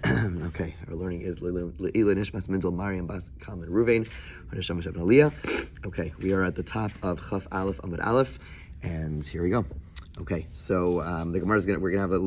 Okay, our learning is Leila Nishmas Mindel Mariam Bas Kalman Ruvain. Okay, we are at the top of Chaf Aleph Amud Aleph, and here we go. Okay, so the Gemara is we're gonna have a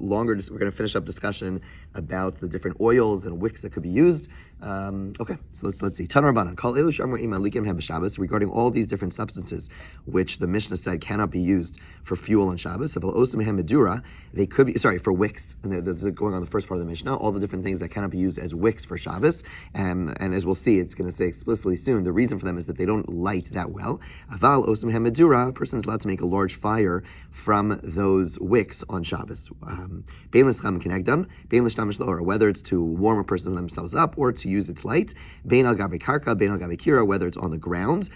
longer. We're gonna finish up discussion about the different oils and wicks that could be used. Okay, so let's see. Tan Rabbanan call elu shamar ima likim hem b'Shabbos regarding all these different substances which the Mishnah said cannot be used for fuel on Shabbos. If osim hem medura, they could be for wicks. And that's going on the first part of the Mishnah. All the different things that cannot be used as wicks for Shabbos, and as we'll see, it's going to say explicitly soon. The reason for them is that they don't light that well. Aval osim hem medura, a person is allowed to make a large fire from those wicks on Shabbos. Bein l'scham kenegdam, bein l'shtamish lo, whether it's to warm a person themselves up or to use its light. Bein al gabe karka, bein al gabe kira, whether it's on the ground,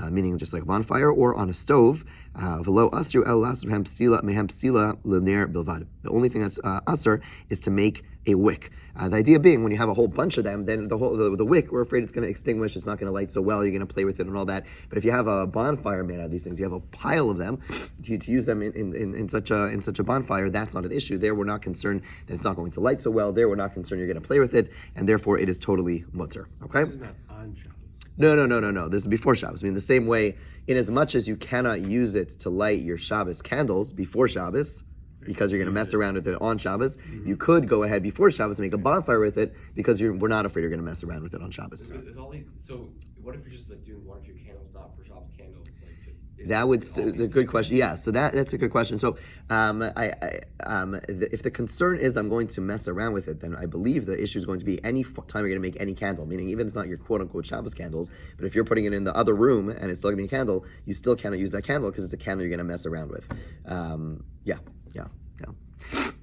meaning just like a bonfire, or on a stove. V'lo asru el lasud mehem psila l'ner bilvad. The only thing that's asr is to make a wick. The idea being, when you have a whole bunch of them, then the wick, we're afraid it's going to extinguish. It's not going to light so well. You're going to play with it and all that. But if you have a bonfire made out of these things, you have a pile of them to use them in such a bonfire. That's not an issue. There, we're not concerned that it's not going to light so well. There, we're not concerned you're going to play with it, and therefore it is totally mutter. Okay. This is not on Shabbos. No. This is before Shabbos. I mean, the same way, in as much as you cannot use it to light your Shabbos candles before Shabbos, because you're going to mess around with it on Shabbos, you could go ahead before Shabbos and make a bonfire with it, because we're not afraid you're going to mess around with it on Shabbos. So what if you're just like doing 1 or 2 candles, not for Shabbos candles? That would a good question. Yeah, so that's a good question. So, if the concern is I'm going to mess around with it, then I believe the issue is going to be any time you're going to make any candle, meaning even if it's not your quote unquote Shabbos candles, but if you're putting it in the other room and it's still going to be a candle, you still cannot use that candle because it's a candle you're going to mess around with. Yeah.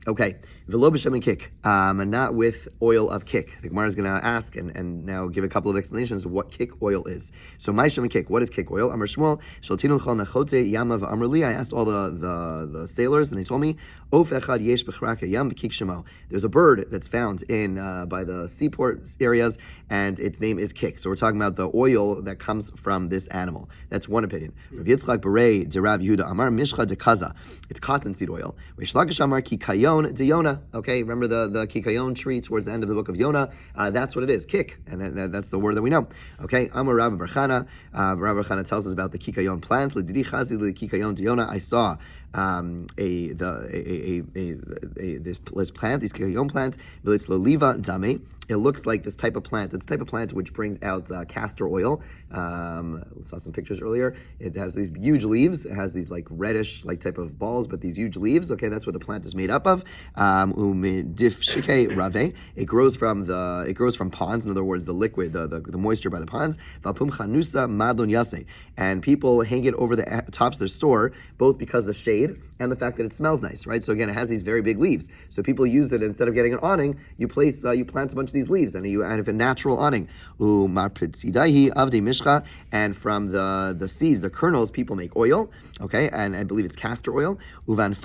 Okay, v'lo b'shem kik, and not with oil of kik. The Gemara is going to ask and now give a couple of explanations of what kik oil is. So, my shem kik, what is kik oil? Amar Shmuel, shaltinu chol nechote yamav amrli. I asked all the sailors, and they told me, of echad yesh b'chraka yam b'kik shemo. There's a bird that's found in by the seaport areas, and its name is kik. So we're talking about the oil that comes from this animal. That's one opinion. Rav Yitzchak Berei de Rav Yehuda Amar mishcha de kaza. It's cottonseed oil. Reish Lakish Amar kikayon de Yona. Okay, remember the kikayon tree towards the end of the book of Yona? That's what it is, kik, and that's the word that we know. Okay, Amar Rabbi Barchana. Rabbi Barchana tells us about the kikayon plant. L'didi chazi l'kikayon de Yona. I saw this plant, this kikayon plant. It's l'oliva dame. It looks like this type of plant. It's a type of plant which brings out castor oil. Saw some pictures earlier. It has these huge leaves. It has these like reddish like type of balls, but these huge leaves. Okay, that's what the plant is made up of. It grows from ponds. In other words, the liquid, the moisture by the ponds. And people hang it over the tops of their store, both because of the shade and the fact that it smells nice, right? So again, it has these very big leaves. So people use it instead of getting an awning. You plant a bunch of these leaves, and you add a natural awning. And from the seeds, the kernels, people make oil. Okay, and I believe it's castor oil. And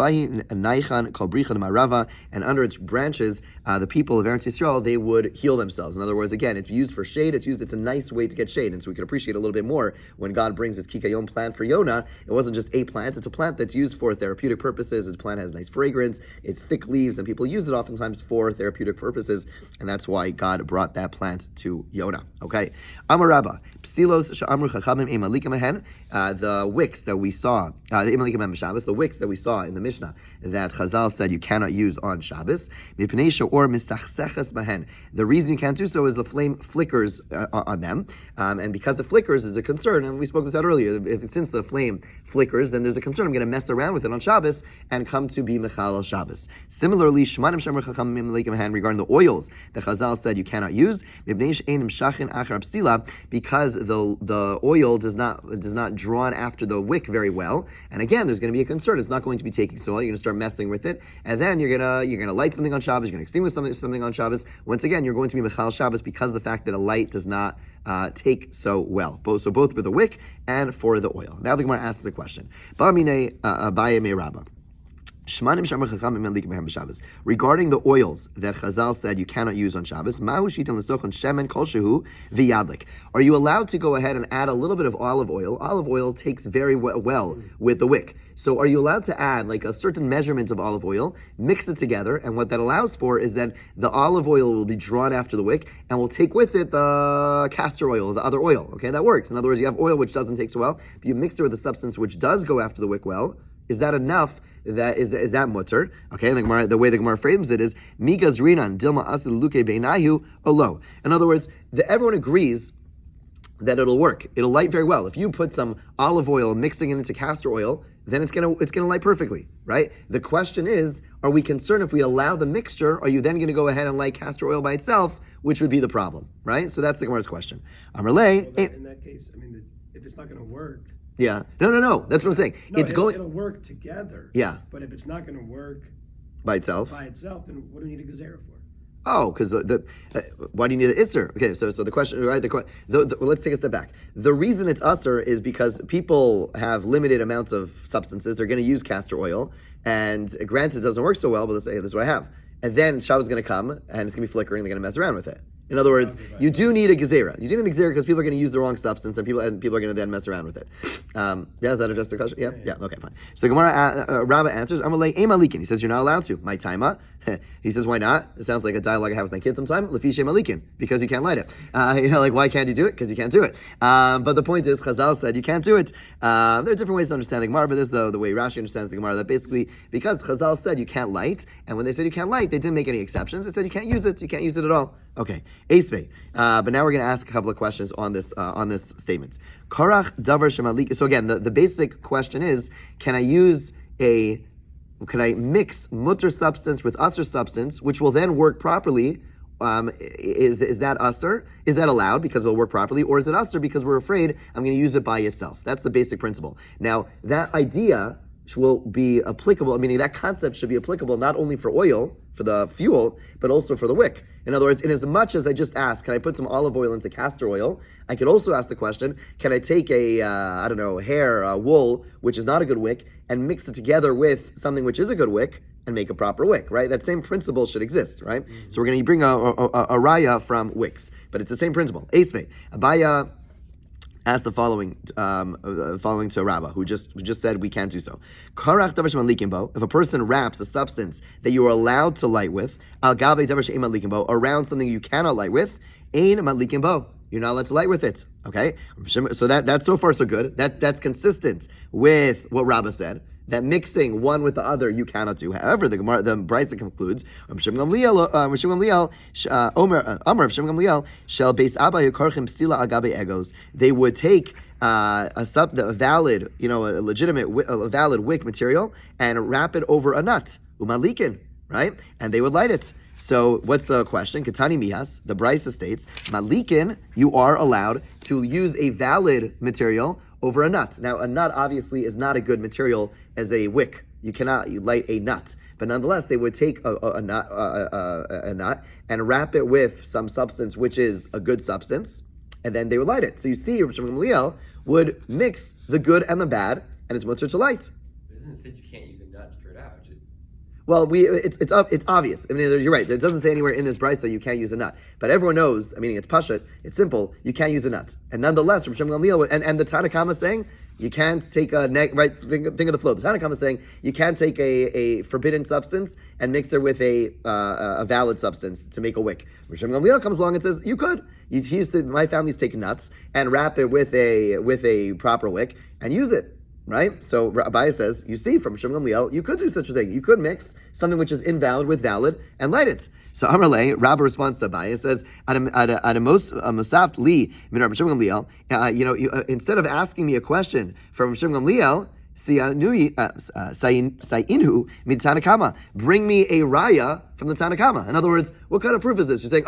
under its branches, the people of Eretz Yisrael, they would heal themselves. In other words, again, it's used for shade. It's a nice way to get shade, and so we can appreciate a little bit more when God brings His kikayon plant for Yonah. It wasn't just a plant; it's a plant that's used for therapeutic purposes. This plant has nice fragrance. It's thick leaves, and people use it oftentimes for therapeutic purposes, and that's why God brought that plant to Yonah. Okay, Amar Rabba, psilos she'amru chachamim emalikim mehen. The wicks that we saw, the wicks that we saw in the Mishnah that Chazal said you cannot use on Shabbos. The reason you can't do so is the flame flickers on them, and because it flickers is a concern. And we spoke this out earlier. Since the flame flickers, then there's a concern. I'm going to mess around with it on Shabbos and come to be mechal al Shabbos. Similarly, shmanim she'amru chachamim emalikim mehen, regarding the oils that Chazal said you cannot use, because the oil does not drawn after the wick very well. And again, there's going to be a concern. It's not going to be taking so long. You're going to start messing with it, and then you're going to light something on Shabbos. You're going to extinguish something on Shabbos. Once again, you're going to be mechal Shabbos because of the fact that a light does not take so well. Both for the wick and for the oil. Now the Gemara asks a question. Ba'amine Abaye me Rabba. Regarding the oils that Chazal said you cannot use on Shabbos, are you allowed to go ahead and add a little bit of olive oil? Olive oil takes very well with the wick. So are you allowed to add like a certain measurement of olive oil, mix it together, and what that allows for is that the olive oil will be drawn after the wick and will take with it the castor oil, the other oil. Okay, that works. In other words, you have oil which doesn't take so well, but you mix it with a substance which does go after the wick well. Is that enough? Is that mutter? Okay, the way the Gemara frames it is migas rinan dilma asli luke beinayu olo. In other words, everyone agrees that it'll work. It'll light very well. If you put some olive oil mixing it into castor oil, then it's gonna light perfectly, right? The question is, are we concerned if we allow the mixture? Are you then going to go ahead and light castor oil by itself, which would be the problem, right? So that's the Gemara's question. Amarle. In that case, I mean, if it's not going to work. Yeah. No. That's what I'm saying. No, it'll work together. Yeah. But if it's not going to work by itself, then what do we need a gezerah for? Oh, because why do you need the isser? Okay, so the question, right? Let's take a step back. The reason it's usser is because people have limited amounts of substances. They're going to use castor oil, and granted, it doesn't work so well, but let's say, hey, this is what I have. And then Shabbos is going to come, and it's going to be flickering. They're going to mess around with it. In other words, you do need a gezerah. You do need a gezerah because people are going to use the wrong substance, and people are going to then mess around with it. Does that address the question? Yeah. Okay, fine. So the Gemara Rabbah answers, "Amalei emalikin." He says you're not allowed to. My taima. He says why not? It sounds like a dialogue I have with my kids sometime. Lefishe malikin, because you can't light it. Why can't you do it? Because you can't do it. But the point is, Chazal said you can't do it. There are different ways to understand the Gemara, but this is the way Rashi understands the Gemara. That basically because Chazal said you can't light, and when they said you can't light, they didn't make any exceptions. They said you can't use it. You can't use it at all. Okay, Esvei. But now we're going to ask a couple of questions on this statement. Karach davar shemalik. So again, the basic question is: Can I mix mutter substance with usser substance, which will then work properly? Is that usser? Is that allowed because it'll work properly, or is it usser because we're afraid I'm going to use it by itself? That's the basic principle. Now that idea will be applicable, meaning that concept should be applicable not only for oil, for the fuel, but also for the wick. In other words, in as much as I just asked, can I put some olive oil into castor oil? I could also ask the question, can I take wool, which is not a good wick, and mix it together with something which is a good wick, and make a proper wick, right? That same principle should exist, right? Mm-hmm. So we're going to bring a raya from wicks, but it's the same principle. Esvei, Abaya asked the following to Rabbah, who just said we can't do so. If a person wraps a substance that you are allowed to light with, around something you cannot light with, you're not allowed to light with it. Okay? So that's so far so good. That's consistent with what Rabbah said. That mixing one with the other you cannot do. However, the Brisa concludes, they would take a valid wick material and wrap it over a nut, umalikin, right? And they would light it. So what's the question? Katani Mihas, the Brisa states, Malikin, you are allowed to use a valid material over a nut. Now, a nut obviously is not a good material as a wick. You cannot light a nut. But nonetheless, they would take a nut and wrap it with some substance which is a good substance, and then they would light it. So you see, Rav Shimon Gamliel would mix the good and the bad, and it's mutter to light. But isn't it said you can't use a nut straight out? Well, it's obvious. I mean, you're right. It doesn't say anywhere in this brisa you can't use a nut, but everyone knows. I mean, it's pashut. It's simple. You can't use a nut, and nonetheless, Rav Shimon Gamliel and the Tanakama is saying you can't take a right. Think of the flow. The Tanakama is saying you can't take a forbidden substance and mix it with a valid substance to make a wick. Rav Shimon Gamliel comes along and says you could. My family's taken nuts and wrap it with a proper wick and use it. Right? So Abaye says, you see, from Shimon Gamliel, you could do such a thing. You could mix something which is invalid with valid and light it. So Amarle, Rabbah responds to Abaye, says, Musaft li min Rabbi Shimon Gamliel, instead of asking me a question from Shimon Gamliel, Sayinhu min Tanakama. Bring me a raya from the Tanakama. In other words, what kind of proof is this? You're saying,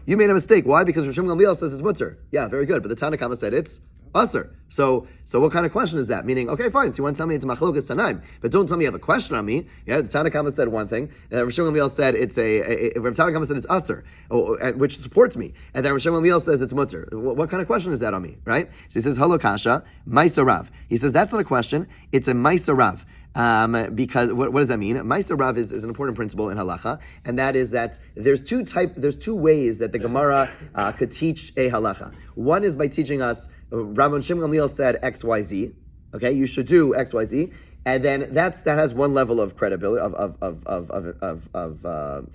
you made a mistake. Why? Because Rav Shimon Gamliel says it's mutter. Yeah, very good. But the Tanakama said it's usher. So what kind of question is that? Meaning, okay, fine. So you want to tell me it's machlokas tanaim, but don't tell me you have a question on me. Yeah, the Tanakama said one thing. Rav Shimon Gamliel said it's Rav Tanakama said it's usher, which supports me. And then Rav Shimon Gamliel says it's mutter. What kind of question is that on me? Right? So he says halokasha maisa rav. He says that's not a question. It's a maisa rav. Because what does that mean? Ma'aser Rav is an important principle in halacha, and that is that there's two ways that the Gemara could teach a halacha. One is by teaching us, Rabban Shimon Gamliel said X, Y, Z. Okay, you should do X, Y, Z. And then that has one level of credibility,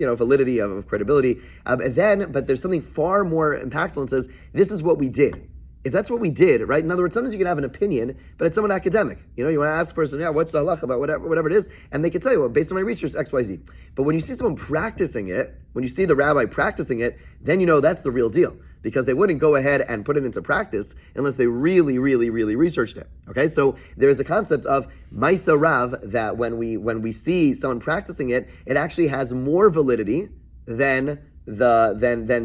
validity, of credibility. But there's something far more impactful and says, this is what we did. If that's what we did, right? In other words, sometimes you can have an opinion, but it's somewhat academic. You want to ask a person, what's the halacha about whatever it is, and they can tell you, well, based on my research, X, Y, Z. But when you see someone practicing it, when you see the rabbi practicing it, then you know that's the real deal. Because they wouldn't go ahead and put it into practice unless they really, really, really researched it. Okay, so there's a concept of Ma'aser Rav that when we see someone practicing it, it actually has more validity than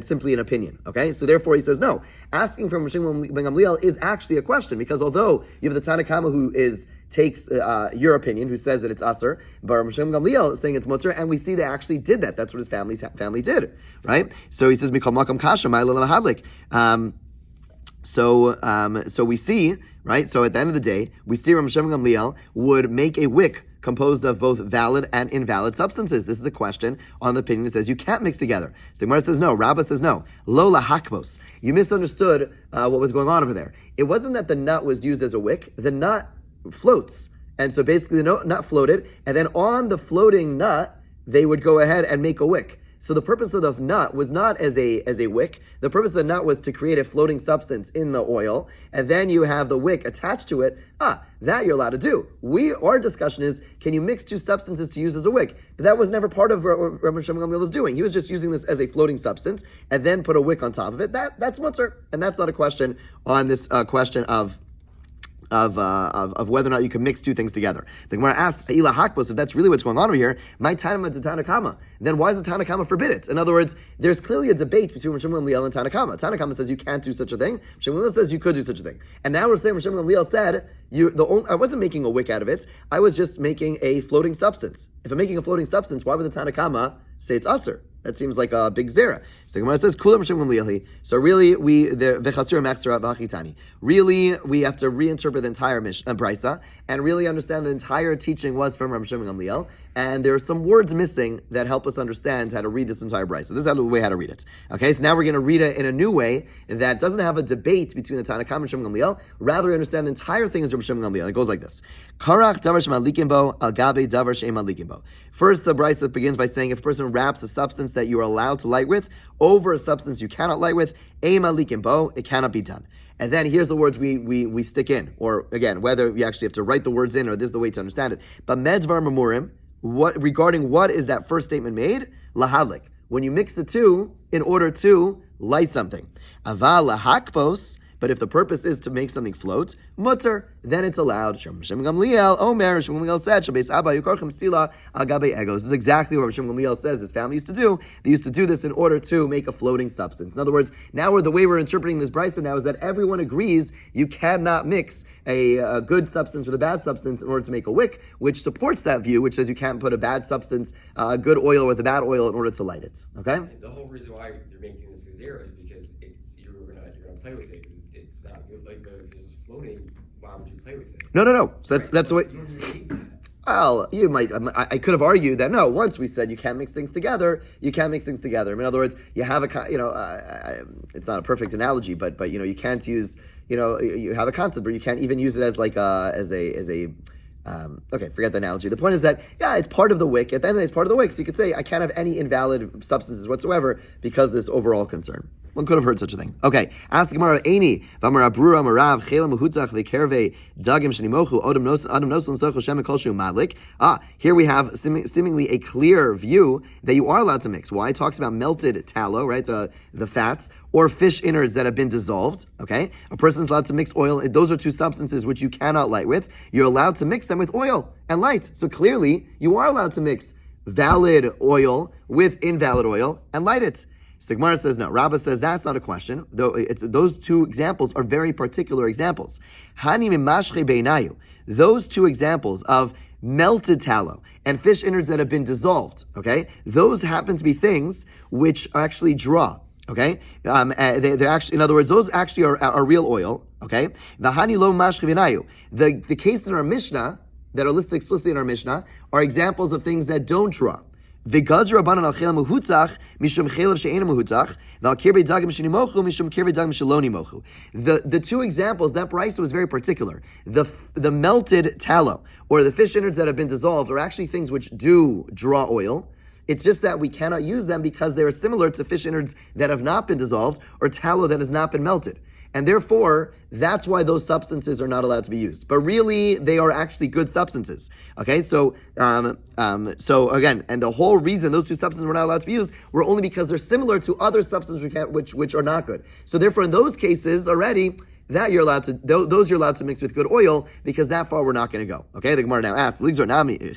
simply an opinion. Okay, so therefore he says no. Asking from Rav Shimon ben Gamliel is actually a question, because although you have the Tanna Kama who takes your opinion, who says that it's aser, but Rav Shimon ben Gamliel is saying it's mutter, and we see they actually did that. That's what his family did, right? So he says mikol makam kasha ma'ilel mahadlik. So we see, right? So at the end of the day, we see Rav Shimon ben Gamliel would make a wick composed of both valid and invalid substances. This is a question on the opinion that says you can't mix together. So the Gemara says no. Rabbah says no. Lola hakmos. You misunderstood what was going on over there. It wasn't that the nut was used as a wick. The nut floats. And so basically the nut floated, and then on the floating nut, they would go ahead and make a wick. So the purpose of the nut was not as a wick. The purpose of the nut was to create a floating substance in the oil, and then you have the wick attached to it. That you're allowed to do. Our discussion is, can you mix two substances to use as a wick? But that was never part of what Rabbi Shimon Gamliel was doing. He was just using this as a floating substance, and then put a wick on top of it. That's mutter, and that's not a question on this question of whether or not you can mix two things together. The Gemara asks, "Ha'ila hakbos," if that's really what's going on over here, my Tanna Kama. Then why does the Tanna Kama forbid it? In other words, there's clearly a debate between Rav Shimon Gamliel and Tanna Kama. Tanna Kama says you can't do such a thing. Rav Shimon Gamliel says you could do such a thing. And now we're saying Rav Shimon Gamliel said I wasn't making a wick out of it. I was just making a floating substance. If I'm making a floating substance, why would the Tanna Kama say it's aser? That seems like a big zera. So the Gemara says, "Kulam Shimon Gamliel." So really, we have to reinterpret the entire brisa and really understand the entire teaching was from Rav Shimon Gamliel. And there are some words missing that help us understand how to read this entire brisa. This is the way how to read it. Okay, so now we're going to read it in a new way that doesn't have a debate between the Tanna Kama and Shimon Gamliel. Rather, we understand the entire thing is Rav Shimon Gamliel. It goes like this: Karach davar shemalikim bo al gabe davar she'emalikim bo. First, the brisa begins by saying if a person wraps a substance that you are allowed to light with over a substance you cannot light with, emalikim bo, it cannot be done. And then here's the words we stick in, or again, whether you actually have to write the words in or this is the way to understand it. But medvar memurim, regarding what is that first statement made? Lahadlik. When you mix the two in order to light something. Aval lahakpos, but if the purpose is to make something float, mutter, then it's allowed. Shimon Gamliel, Omer, Shimon Gamliel said, Shabbos Abba Yukorchem Sila Al Gabe Egos. This is exactly what Shimon Gamliel says his family used to do. They used to do this in order to make a floating substance. In other words, now the way we're interpreting this brisa now is that everyone agrees you cannot mix a good substance with a bad substance in order to make a wick, which supports that view, which says you can't put a bad substance, a good oil with a bad oil in order to light it. Okay? And the whole reason why you're making this zero is because you're gonna play with it. It's not like if it's floating. Why would you play with it? No. So that's the way. You don't even need that. Well, you might. I could have argued that no. Once we said you can't mix things together, you can't mix things together. In other words, you have it's not a perfect analogy, but you can't use. You have a concept, but you can't even use it as like okay, forget the analogy. The point is that, it's part of the wick. At the end of the day, it's part of the wick. So you could say, I can't have any invalid substances whatsoever because of this overall concern. One could have heard such a thing. Okay, ask the Gemara, Eini, v'amar abrura marav, chela muhutach v'kerve, dagim shenimochu, adam noson socho shem kolshu madlik. Here we have seemingly a clear view that you are allowed to mix. Why? It talks about melted tallow, right, the fats, or fish innards that have been dissolved, okay? A person's allowed to mix oil. Those are two substances which you cannot light with. You're allowed to mix them with oil and light. So clearly, you are allowed to mix valid oil with invalid oil and light it. So the Gemara says no. Rabbah says that's not a question. Though those two examples are very particular examples. Hani mimashche beinayu. Those two examples of melted tallow and fish innards that have been dissolved. Okay, those happen to be things which actually draw. Okay, they're actually, in other words, those actually are real oil. Okay, v'hani lo mashche beinayu. The case in our Mishnah that are listed explicitly in our Mishnah are examples of things that don't draw. V'gazru Rabbanan al chelav mehutzach mishum chelav she'ena mehutzach v'al kirbei dagim shenimochu mishum kirbei dagim sheloni mochu. The two examples, that brisa was very particular. The melted tallow or the fish innards that have been dissolved are actually things which do draw oil. It's just that we cannot use them because they are similar to fish innards that have not been dissolved or tallow that has not been melted. And therefore, that's why those substances are not allowed to be used. But really, they are actually good substances. Okay, so again, and the whole reason those two substances were not allowed to be used were only because they're similar to other substances which are not good. So therefore, in those cases already, that you're allowed to, those you're allowed to mix with good oil, because that far we're not going to go. Okay, the Gemara now asks, you should make a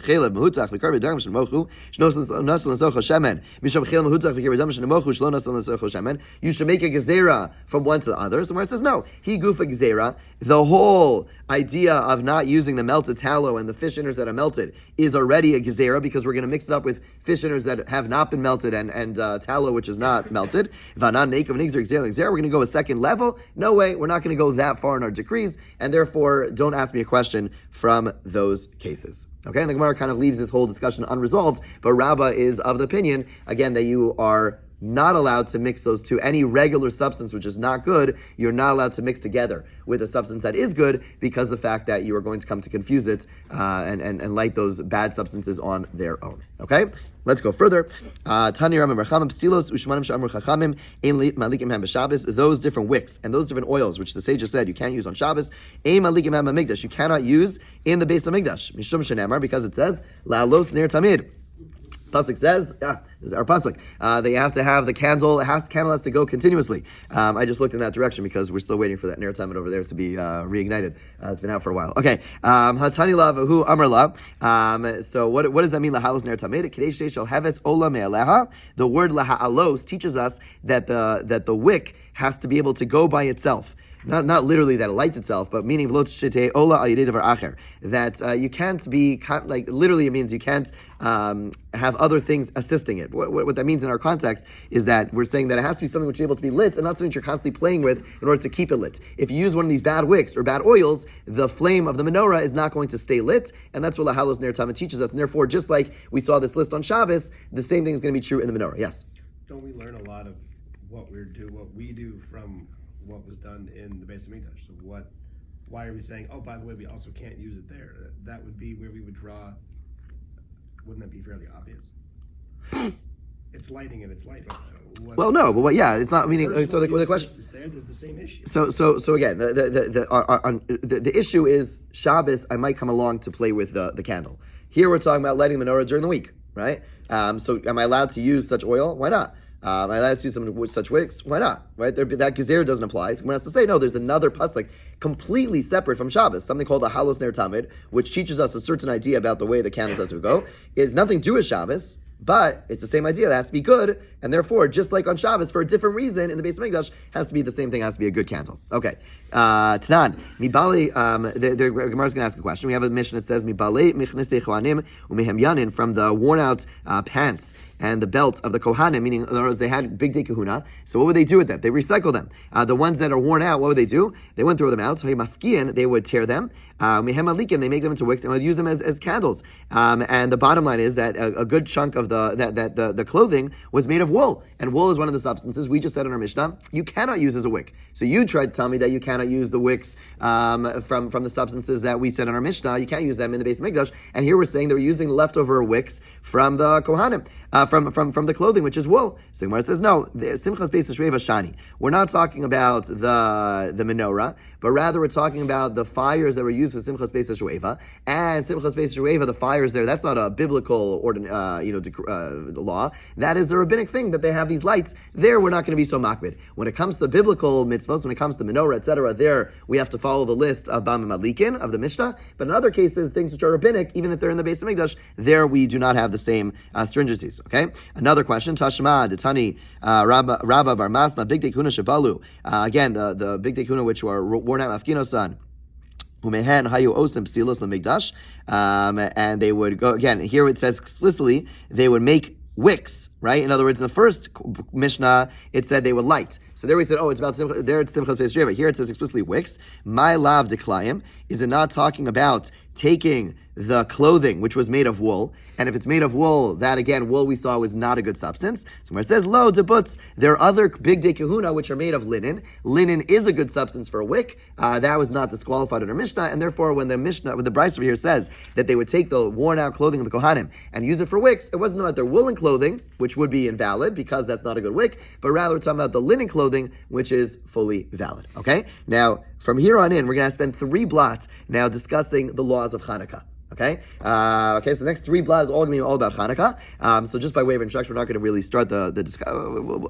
gezerah from one to the other. So Gemara says, no, he gufa gezerah. The whole idea of not using the melted tallow and the fish innards that are melted is already a gezerah, because we're going to mix it up with fish innards that have not been melted and tallow which is not melted. We're going to go a second level. No way, we're not going to go that far in our decrees, and therefore don't ask me a question from those cases. Okay, and the Gemara kind of leaves this whole discussion unresolved, but Rabbah is of the opinion, again, that you are not allowed to mix those two. Any regular substance which is not good, you're not allowed to mix together with a substance that is good, because the fact that you are going to come to confuse it and light those bad substances on their own. Okay? Let's go further. Those different wicks and those different oils, which the sages said you can't use on Shabbos, you cannot use in the base of Mikdash, because it says, La'alos ner tamid. Pasuk says, this is our pasuk. They have to have the candle has to go continuously. I just looked in that direction because we're still waiting for that ner tamid over there to be reignited. It's been out for a while. Okay. Hatani la v'hu amar la. So what does that mean? Lahalos ner tamid. Kadesh shel heves ola me'aleha. The word laha'alos teaches us that the wick has to be able to go by itself. Not literally that it lights itself, but meaning that you can't be, like, literally it means you can't have other things assisting it. What that means in our context is that we're saying that it has to be something which is able to be lit and not something you're constantly playing with in order to keep it lit. If you use one of these bad wicks or bad oils, the flame of the menorah is not going to stay lit, and that's what Lahalos Ner Tamid teaches us. And therefore, just like we saw this list on Shabbos, the same thing is going to be true in the menorah. Yes? Don't we learn a lot of what we do from what was done in the base of Mikdash? So why are we saying, oh, by the way, we also can't use it there? That would be where we would draw. Wouldn't that be fairly obvious? It's lighting and it's lighting. Well, no, but yeah, it's not. Meaning, so the question is there's the same issue. So again, the issue is Shabbos. I might come along to play with the candle. Here we're talking about lighting menorah during the week, right? So am I allowed to use such oil? Why not? Am I allowed to use some such wicks? Why not? Right? That gezerah doesn't apply. Someone has to say, no, there's another pasuk completely separate from Shabbos, something called the Halos Ner Tamid, which teaches us a certain idea about the way the candles have to go. It's nothing to do with Shabbos, but it's the same idea. It has to be good, and therefore, just like on Shabbos, for a different reason, in the base of Mikdash, has to be the same thing, has to be a good candle. Okay. Tanan, Mibali, the Gemara is going to ask a question. We have a mission that says, Mibali michnese chohanim umehem yanin, from the worn out pants and the belts of the Kohanim, meaning, in other words, they had big day kahuna. So what would they do with them? They recycle them. The ones that are worn out, what would they do? They wouldn't throw them out. So they would tear them. Mehem alikin, they make them into wicks and would use them as candles. And the bottom line is that a good chunk of the clothing was made of wool, and wool is one of the substances we just said in our Mishnah you cannot use as a wick. So you tried to tell me that you cannot use the wicks from the substances that we said in our Mishnah. You can't use them in the base of Mikdash, and here we're saying that we're using leftover wicks from the Kohanim, from the clothing, which is wool. So Gemara says no. Simchas Beis Shreiva Shani. We're not talking about the menorah, but rather we're talking about the fires that were used for Simchas Beis Shreiva. And Simchas Beis Shreiva, the fires there, that's not a biblical law. That is a rabbinic thing that they have these lights. There, we're not going to be so makbid. When it comes to biblical mitzvahs, when it comes to menorah, etc., there we have to follow the list of Bam Malikin of the Mishnah. But in other cases, things which are rabbinic, even if they're in the base of Mikdash, there we do not have the same stringencies. Okay. Another question. Tashma Detani Rabba Bar Masma Big Dekuna Shabalu. Again, the Big Dekuna which were worn out Afkinosan. And they would go again. Here it says explicitly they would make wicks, right? In other words, in the first Mishnah, it said they would light. So there we said, oh, it's about there it's Simchas Beis Shreiva. Here it says explicitly wicks. My lav deklayim. Is it not talking about taking the clothing, which was made of wool. And if it's made of wool, that again, wool we saw was not a good substance. So where it says, lo, debutz, there are other big day kahuna which are made of linen. Linen is a good substance for a wick. That was not disqualified under Mishnah, and therefore when the Bryce over here says that they would take the worn out clothing of the Kohanim and use it for wicks, it wasn't about their woolen clothing, which would be invalid because that's not a good wick, but rather we're talking about the linen clothing, which is fully valid. Okay? Now, from here on in, we're going to spend 3 blots now discussing the laws of Hanukkah. Okay, so the next 3 blots is all going to be all about Hanukkah. So just by way of introduction, we're not going to really start the discussion.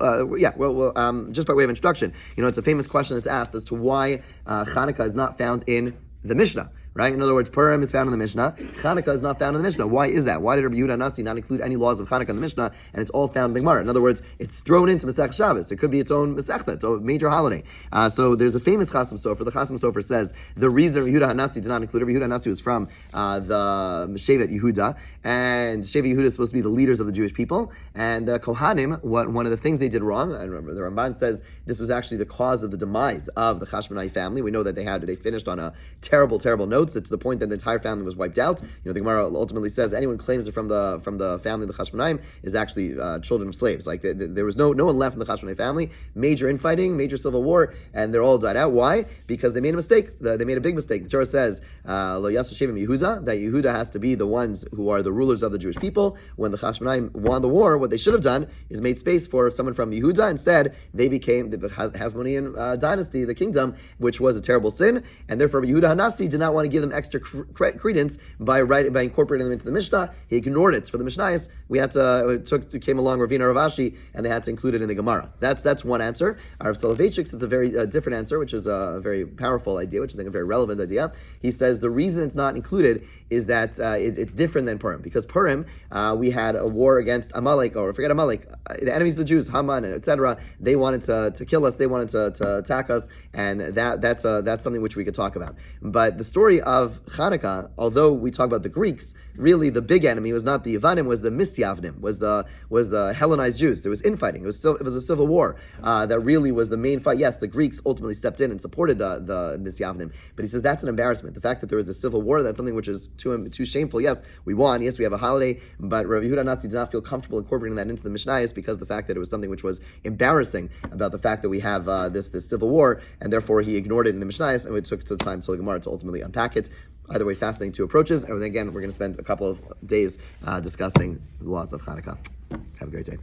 Just by way of introduction, it's a famous question that's asked as to why Hanukkah is not found in the Mishnah. Right? In other words, Purim is found in the Mishnah. Chanukah is not found in the Mishnah. Why is that? Why did Rabbi Yehuda Nasi not include any laws of Chanukah in the Mishnah? And it's all found in the Gemara. In other words, it's thrown into Masech Shabbos. It could be its own Masechta. It's a major holiday. So there's a famous Chasam Sofer. The Chasam Sofer says the reason Rabbi Yehuda Nasi did not include Rabbi Yehuda Nasi was from the Shevet Yehuda. And Shevet Yehuda is supposed to be the leaders of the Jewish people. And the Kohanim, one of the things they did wrong, I remember the Ramban says this was actually the cause of the demise of the Chashmonai family. We know that they finished on a terrible, terrible note. So to the point that the entire family was wiped out. The Gemara ultimately says anyone who claims it from the family of the Chashmonaim is actually children of slaves. Like there was no one left in the Chashmonai family. Major infighting, major civil war, and they're all died out. Why? Because they made a mistake. They made a big mistake. The Torah says Lo Yasu Shevim Yehuda, that Yehuda has to be the ones who are the rulers of the Jewish people. When the Chashmonaim won the war, what they should have done is made space for someone from Yehuda. Instead, they became the Hasmonean dynasty, the kingdom, which was a terrible sin, and therefore Yehuda Hanasi did not want to give them extra credence by incorporating them into the Mishnah. He ignored it for the Mishnayos. Came along Ravina Ravashi, and they had to include it in the Gemara. That's one answer. Rav Soloveitchik is a very different answer, which is a very powerful idea, which I think is a very relevant idea. He says the reason it's not included is that it's different than Purim, because Purim we had a war against Amalek, or forget Amalek, the enemies of the Jews, Haman, etc. They wanted to kill us. They wanted to attack us, and that's something which we could talk about. But the story of Hanukkah, although we talk about the Greeks, really the big enemy was not the Yavanim, was the Misyavnim, was the Hellenized Jews. There was infighting. It was a civil war that really was the main fight. Yes, the Greeks ultimately stepped in and supported the Misyavnim, but he says that's an embarrassment. The fact that there was a civil war, that's something which is too shameful. Yes, we won. Yes, we have a holiday, but Rabbi Yehuda Nasi did not feel comfortable incorporating that into the Mishnayos because the fact that it was something which was embarrassing about the fact that we have this civil war, and therefore he ignored it in the Mishnayos, and it took the time to the Gemara to ultimately unpack it. Either way, fascinating 2 approaches, and again, we're going to spend a couple of days discussing the laws of Hanukkah. Have a great day.